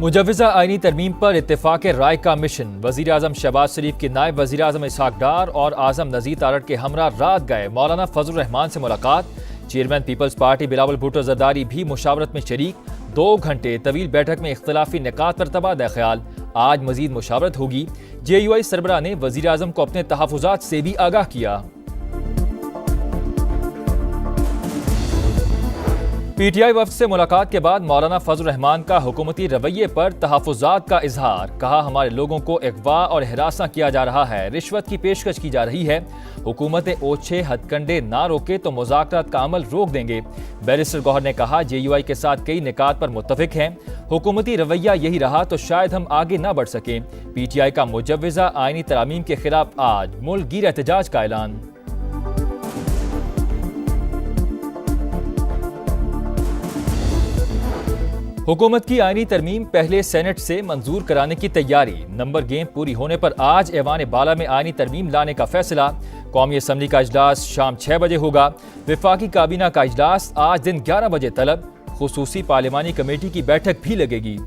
मुजव्वज़ा आईनी तरमीम पर इत्तेफाक राय का मिशन। वज़ीर आज़म शहबाज शरीफ के नायब वज़ीर आज़म इसहाक डार और आज़म नज़ीर तारड़ के हमरा रात गए मौलाना फजलुर रहमान से मुलाकात। चेयरमैन पीपल्स पार्टी बिलावल भुट्टो जरदारी भी मुशावरत में शरीक। 2 घंटे तवील बैठक में इख्तलाफी निकात पर तबादला ख्याल। आज मजीद मुशावरत होगी। JUI सरबराह ने वज़ीर आज़म को अपने तहफ़्फ़ुज़ात से भी आगाह किया। PTI वफ़द से मुलाकात के बाद मौलाना फजलुर रहमान का हुकूमती रवैये पर तहफ़्फ़ुज़ात का इजहार। कहा, हमारे लोगों को अगवा और हिरासा किया जा रहा है, रिश्वत की पेशकश की जा रही है। हुकूमतें ओछे हथकंडे ना रोके तो मुज़ाकरात का अमल रोक देंगे। बैरिस्टर गौहर ने कहा, JUI के साथ कई निकात पर मुत्तफ़िक हैं। हुकूमती रवैया यही रहा तो शायद हम आगे ना बढ़ सकें। PTI का मुजव्वज़ा आईनी तरामीम के खिलाफ आज मुल्क गिर एहतजाज का ऐलान। हुकूमत की आईनी तरमीम पहले सेनेट से मंजूर कराने की तैयारी। नंबर गेम पूरी होने पर आज ऐवान बाला में आईनी तरमीम लाने का फैसला। कौमी असम्बली का इजलास शाम 6 बजे होगा। वफाकी काबीना का इजलास आज दिन 11 बजे तलब। खुसूसी पार्लिमानी कमेटी की बैठक भी लगेगी।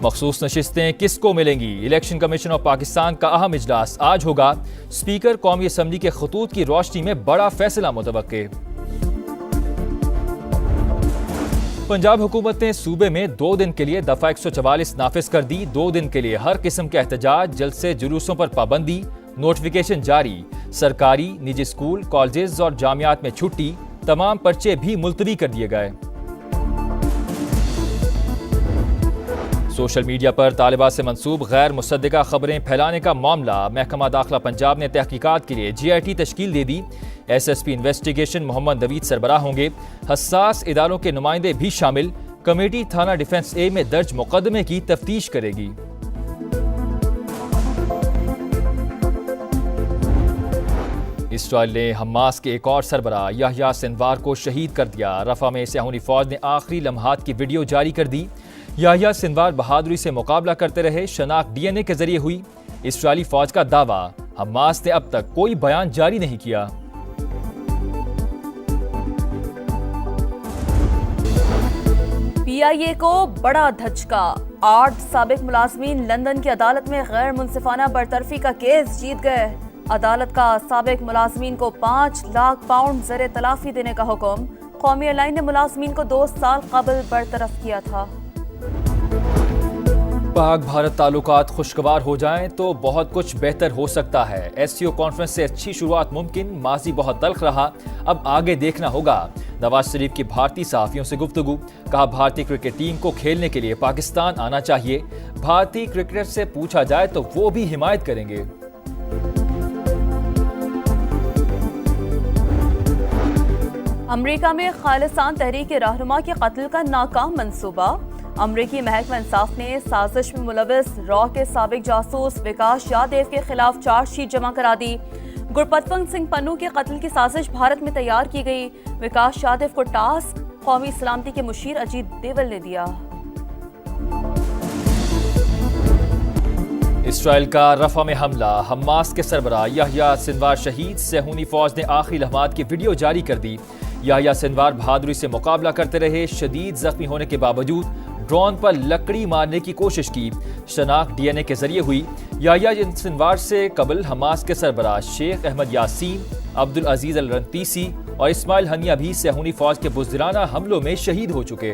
मखसूस नशिस्तें किसको मिलेंगी? इलेक्शन कमीशन ऑफ पाकिस्तान का अहम इजलास आज होगा। स्पीकर कौमी असम्बली के खतूत की रोशनी में बड़ा फैसला मुतवक्के। पंजाब हुकूमत ने सूबे में 2 दिन के लिए दफा 144 नाफिज कर दी। 2 दिन के लिए हर किस्म के एहतजाज, जलसे, जुलूसों पर पाबंदी। नोटिफिकेशन जारी। सरकारी, निजी स्कूल, कॉलेजेस और जामियात में छुट्टी। तमाम पर्चे भी मुलतवी कर दिए गए। सोशल मीडिया पर तालिबात से मंसूब गैर मुसद्दिका खबरें फैलाने का मामला। महकमा दाखिला पंजाब ने तहकीकात के लिए GIT तश्कील दे दी। SSP इन्वेस्टिगेशन मोहम्मद नवीद सरबराह होंगे। हसास इदारों के नुमाइंदे भी शामिल। कमेटी थाना डिफेंस A में दर्ज मुकदमे की तफ्तीश करेगी। इसराइल ने हमास के एक और सरबराह याह्या सिनवार को शहीद कर दिया। रफा में सयाहुनी फौज ने आखिरी लम्हात की वीडियो जारी कर दी। याह्या सिनवार बहादुरी से मुकाबला करते रहे। शनाख्त DNA के जरिए हुई। इसराइली फौज का दावा, हमास ने अब तक कोई बयान जारी नहीं किया। PIA को बड़ा धचका। 8 साबिक मुलाजमीन लंदन की अदालत में गैर मुनसिफाना बरतरफी का केस जीत गए। अदालत का साबिक मुलाजमीन को 5 लाख पाउंड ज़र तलाफी देने का हुक्म। कौमी एयरलाइन ने मुलाजमीन को 2 साल कबल बरतरफ किया था। पाक भारत ताल्लुकात खुशगवार हो जाएं तो बहुत कुछ बेहतर हो सकता है। SCO कॉन्फ्रेंस से अच्छी शुरुआत मुमकिन। माजी बहुत तल्ख रहा, अब आगे देखना होगा। नवाज शरीफ की भारतीय सहाफियों से गुफ्तगू। कहा, भारतीय क्रिकेट टीम को खेलने के लिए पाकिस्तान आना चाहिए। भारतीय क्रिकेटर से पूछा जाए तो वो भी हिमायत करेंगे। अमरीका में खालिस्तान तहरीक रहनुमा के कत्ल का नाकाम मंसूबा। अमरीकी महकमा इंसाफ ने साजिश में मुलविस रॉ के साबिक जासूस विकास यादव के खिलाफ चार्जशीट जमा करा दी। गुरपतवंत सिंह पन्नू के कत्ल की साजिश भारत में तैयार की गई। विकास यादव को टास्क कौमी सलामती के मुशीर अजीत देवल ने दिया। इसराइल का रफा में हमला। हमास के सरबराह याह्या सिनवार शहीद। सयाहुनी फौज ने आखिरी लम्हात की वीडियो जारी कर दी। याह्या सिनवार बहादुरी से मुकाबला करते रहे। शदीद जख्मी होने के बावजूद ड्रोन पर लकड़ी मारने की कोशिश की। शनाख्त DNA के जरिए हुई। याह्या सिनवार से कबल हमास के सरबराह शेख अहमद यासीन, अब्दुल अजीज अल रंतीसी और इस्माइल हनिया भी सयाहुनी फौज के बुज़दिराना हमलों में शहीद हो चुके।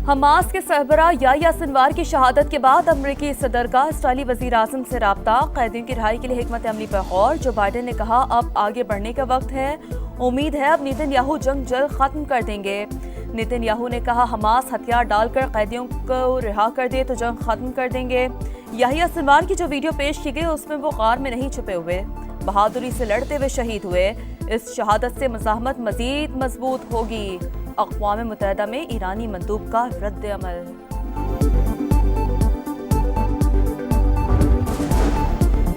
हमास के सरबराह याह्या सिनवार की शहादत के बाद अमरीकी सदर का इसराइली वज़ीर आज़म से राब्ता। कैदियों की रिहाई के लिए हिकमत अमली पर गौर। जो बाइडेन ने कहा, अब आगे बढ़ने का वक्त है। उम्मीद है अब नेतन्याहू जंग जल्द खत्म कर देंगे। नेतन्याहू ने कहा, हमास हथियार डालकर कैदियों को रिहा कर दे तो जंग खत्म कर देंगे। याह्या सिनवार की जो वीडियो पेश की गई उसमें वो गार में नहीं छुपे हुए, बहादुरी से लड़ते हुए शहीद हुए। इस शहादत से मज़ाहमत मजीद मजबूत होगी। अक़वाम मुत्तहिदा में ईरानी मंदूब का रद्द अमल।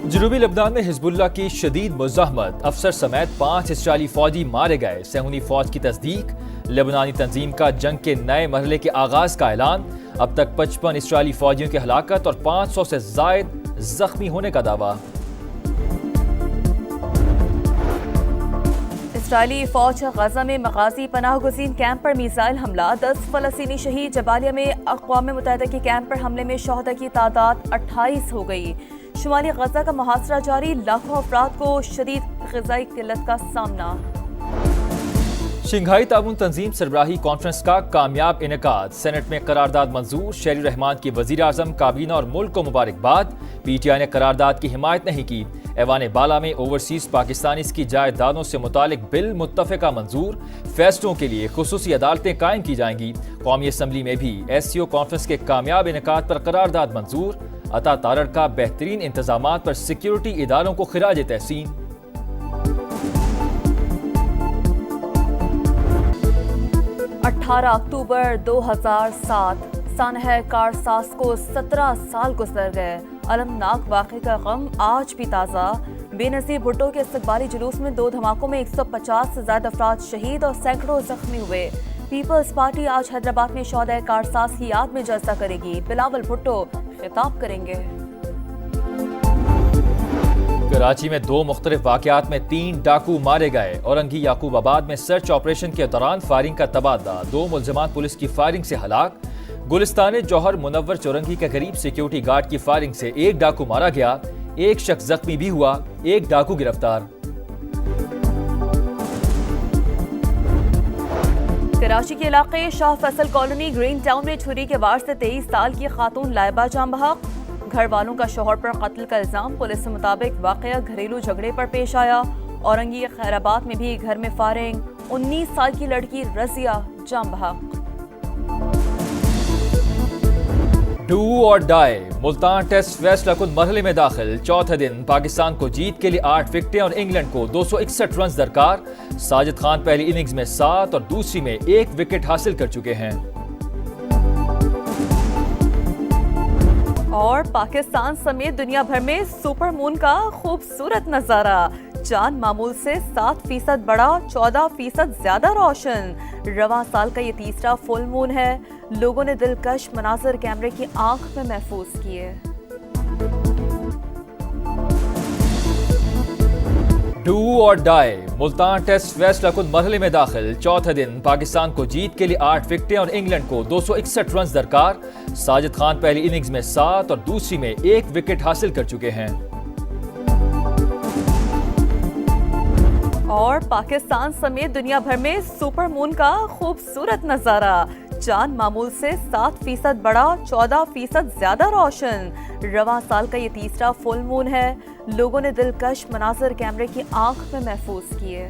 जनूबी लबनान में हिजबुल्लाह की शदीद मुज़ाहमत। अफसर समेत 5 इसराइली फौजी मारे गए। सयाहुनी फौज की तस्दीक। लेबनानी तंजीम का जंग के नए मरहले के आगाज का ऐलान। अब तक 55 इसराइली फौजियों की हलाकत और 500 से ज़ायद जख्मी होने का दावा। اسرائیلی فوج غزہ میں مغازی پناہ گزین کیمپ پر میزائل حملہ، 10 فلسطینی شہید۔ جبالیہ میں اقوام متحدہ کے کیمپ پر حملے میں شہداء کی تعداد 28 ہو گئی۔ شمالی غزہ کا محاصرہ جاری، لاکھوں افراد کو شدید غذائی قلت کا سامنا۔ شنگھائی تعاون تنظیم سربراہی کانفرنس کا کامیاب انعقاد، سینٹ میں قرارداد منظور، شہری الرحمان کی وزیر اعظم، کابینہ اور ملک کو مبارکباد۔ پی ٹی آئی نے قرارداد کی حمایت نہیں کی۔ ایوان بالا میں اوورسیز پاکستانیز کی جائیدادوں سے متعلق بل متفقہ منظور، فیصلوں کے لیے خصوصی عدالتیں قائم کی جائیں گی۔ قومی اسمبلی میں بھی ایس سی او کانفرنس کے کامیاب انعقاد پر قرارداد منظور۔ عطا تارڑ کا بہترین انتظامات پر سیکیورٹی اداروں کو خراج تحسین۔ 18 اکتوبر 2007 سانحہ کارساز کو 17 سال گزر گئے۔ المناک واقعے کا غم آج بھی تازہ۔ بے نظیر بھٹو کے استقبالی جلوس میں 2 دھماکوں میں 150 سے زائد افراد شہید اور سینکڑوں زخمی ہوئے۔ پیپلز پارٹی آج حیدرآباد میں شہداء کارساز کی یاد میں جلسہ کرے گی۔ بلاول بھٹو خطاب کریں گے۔ کراچی میں 2 مختلف واقعات میں 3 ڈاکو مارے گئے۔ اورنگی یعقوب آباد میں سرچ آپریشن کے دوران فائرنگ کا تبادلہ، 2 ملزمان پولیس کی فائرنگ سے ہلاک۔ گلستان جوہر منور چورنگی کے قریب سیکیورٹی گارڈ کی فائرنگ سے 1 ڈاکو مارا گیا، 1 شخص زخمی بھی ہوا، 1 ڈاکو گرفتار۔ کراچی کے علاقے شاہ فیصل کالونی گرین ٹاؤن میں چھری کے وار سے 23 سال کی خاتون لائبہ جاں بحق۔ گھر والوں کا شوہر پر قتل کا الزام، پولیس کے مطابق واقعہ گھریلو جھگڑے پر پیش آیا۔ اورنگی خیر آباد میں بھی گھر میں فائرنگ، 19 سال کی لڑکی رضیہ جاں بحق۔ ڈو اور ڈائی، ملتان ٹیسٹ فیصلہ کن مرحلے میں داخل، چوتھے دن پاکستان کو جیت کے لیے 8 وکٹیں اور انگلینڈ کو 261 رنز درکار۔ ساجد خان پہلی اننگز میں 7 اور دوسری میں 1 وکٹ حاصل کر چکے ہیں۔ اور پاکستان سمیت دنیا بھر میں سپر مون کا خوبصورت نظارہ، چاند معمول سے 7% بڑا، 14% زیادہ روشن۔ رواں سال کا یہ تیسرا فل مون ہے۔ لوگوں نے دلکش مناظر کیمرے کی آنکھ میں محفوظ کیے۔ ڈو اور ڈائی، ملتان ٹیسٹ فیصلہ کن مرحلے میں داخل، چوتھے دن پاکستان کو جیت کے لیے 8 وکٹیں اور انگلینڈ کو 261 رنز درکار۔ ساجد خان پہلی اننگز میں 7 اور دوسری میں 1 وکٹ حاصل کر چکے ہیں۔ اور پاکستان سمیت دنیا بھر میں سپر مون کا خوبصورت نظارہ، چاند معمول سے 7% بڑا، 14% زیادہ روشن۔ رواں سال کا یہ تیسرا فل مون ہے۔ لوگوں نے دلکش مناظر کیمرے کی آنکھ میں محفوظ کیے۔